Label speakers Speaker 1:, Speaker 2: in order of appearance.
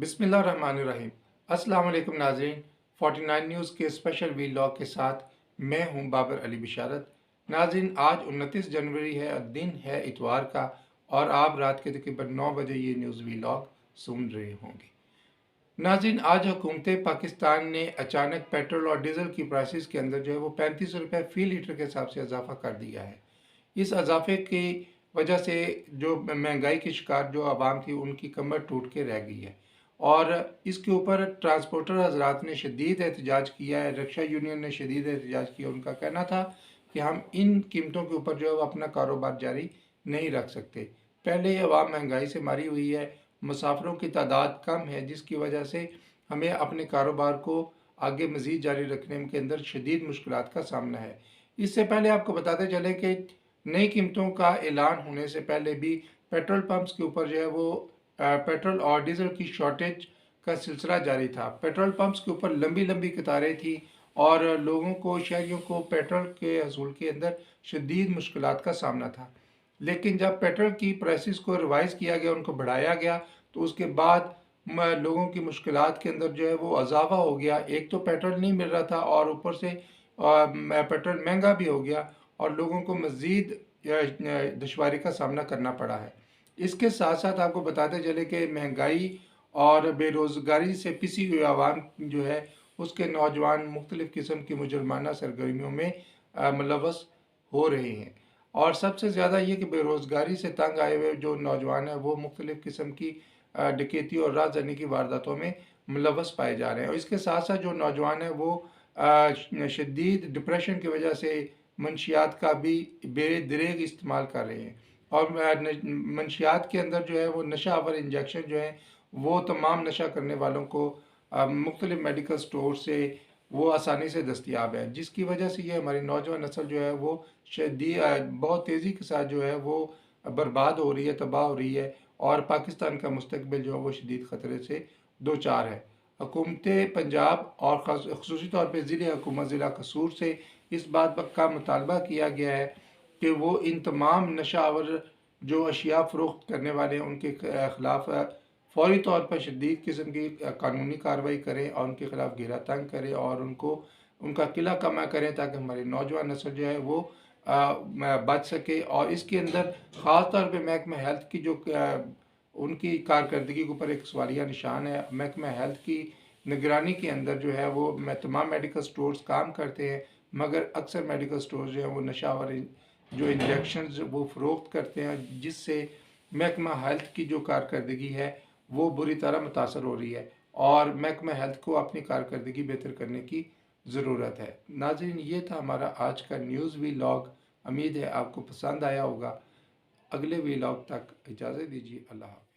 Speaker 1: बिस्मिल्लाहिर्रहमानिर्रहीम। अस्सलाम वालेकुम नाज़रीन। 49 न्यूज़ के स्पेशल वीलॉग के साथ मैं हूं बाबर अली बिशारत। नाज़रीन, आज 29 जनवरी है और दिन है इतवार का, और आप रात के तकरीबन 9 बजे ये न्यूज़ वीलॉग सुन रहे होंगे। नाज़रीन, आज हुकूमत पाकिस्तान ने अचानक पेट्रोल और डीज़ल की प्राइसेस के अंदर जो है वो 35 रुपये फ़ी लीटर के हिसाब से इजाफा कर दिया है। इस इजाफे की वजह से जो महंगाई के शिकार जो आवाम थी उनकी कमर टूट के रह गई है, और इसके ऊपर ट्रांसपोर्टर हजरात ने शदीद एहतजाज किया है। रक्षा यूनियन ने शदीद एहतजाज किया। उनका कहना था कि हम इन कीमतों के ऊपर जो है वो अपना कारोबार जारी नहीं रख सकते। पहले ही आवाम महंगाई से मारी हुई है, मुसाफिरों की तादाद कम है, जिसकी वजह से हमें अपने कारोबार को आगे मज़ीद जारी रखने के अंदर शदीद मुश्किलात का सामना है। इससे पहले आपको बताते चले कि नई कीमतों का ऐलान होने से पहले भी पेट्रोल पंप्स के ऊपर जो है वो पेट्रोल और डीजल की शॉर्टेज का सिलसिला जारी था। पेट्रोल पंप्स के ऊपर लंबी लंबी कतारें थी और लोगों को, शहरियों को पेट्रोल के हसूल के अंदर शदीद मुश्किलात का सामना था। लेकिन जब पेट्रोल की प्राइसेस को रिवाइज़ किया गया, उनको बढ़ाया गया, तो उसके बाद लोगों की मुश्किलात के अंदर जो है वो इजाफा हो गया। एक तो पेट्रोल नहीं मिल रहा था और ऊपर से पेट्रोल महंगा भी हो गया, और लोगों को मज़ीद दुश्वारी का सामना करना पड़ा है। इसके साथ साथ आपको बताते चले कि महंगाई और बेरोज़गारी से पिसी हुई आवाम जो है उसके नौजवान मुख्तलिफ़ किस्म की मुजरमाना सरगर्मियों में मुलव्वस हो रहे हैं। और सबसे ज़्यादा ये कि बेरोज़गारी से तंग आए हुए जो नौजवान हैं वो मुख्तलिफ़ किस्म की डकैती और राहज़नी की वारदातों में मुलव्वस पाए जा रहे हैं। और इसके साथ साथ जो नौजवान हैं वो शदीद डिप्रेशन की वजह से मंशियात का भी बेदरेग इस्तेमाल कर रहे हैं। और मंशियात के अंदर जो है वो नशा आवर इंजेक्शन जो है वो तमाम नशा करने वालों को मुख्तलिफ मेडिकल स्टोर से वो आसानी से दस्तियाब है, जिसकी वजह से ये हमारी नौजवान नस्ल जो है वो बहुत तेज़ी के साथ जो है वो बर्बाद हो रही है, तबाह हो रही है, और पाकिस्तान का मुस्तकबिल जो है वो शदीद ख़तरे से दो चार है। हुकूमत पंजाब और ख़ुसूसी तौर पर ज़िले हुकूमत ज़िला कसूर से इस बात का मुतालबा किया गया है कि वो इन तमाम नशा आवर जो अशिया फ़रोख्त करने वाले हैं उनके ख़िलाफ़ फौरी तौर पर शदीद किस्म की कानूनी कार्रवाई करें और उनके ख़िलाफ़ घेरा तंग करें और उनका किला कमा करें, ताकि हमारी नौजवान नस्ल जो है वो बच सके। और इसके अंदर ख़ास तौर पे महकमा हेल्थ की जो उनकी कारकर्दगी के ऊपर एक सवालिया निशान है। महकमा हेल्थ की निगरानी के अंदर जो है वो तमाम मेडिकल स्टोर्स काम करते हैं, मगर अक्सर मेडिकल स्टोर जो है वो नशा और जो इंजेक्शंस वो फ़रोख्त करते हैं, जिससे महकमा हेल्थ की जो कारकर्दगी है वो बुरी तरह मुतासर हो रही है, और महकमा हेल्थ को अपनी कारकर्दगी बेहतर करने की ज़रूरत है। नाज़रीन, ये था हमारा आज का न्यूज़ वीलॉग। उम्मीद है आपको पसंद आया होगा। अगले वीलॉग तक इजाज़त दीजिए। अल्लाह हाफ़िज़।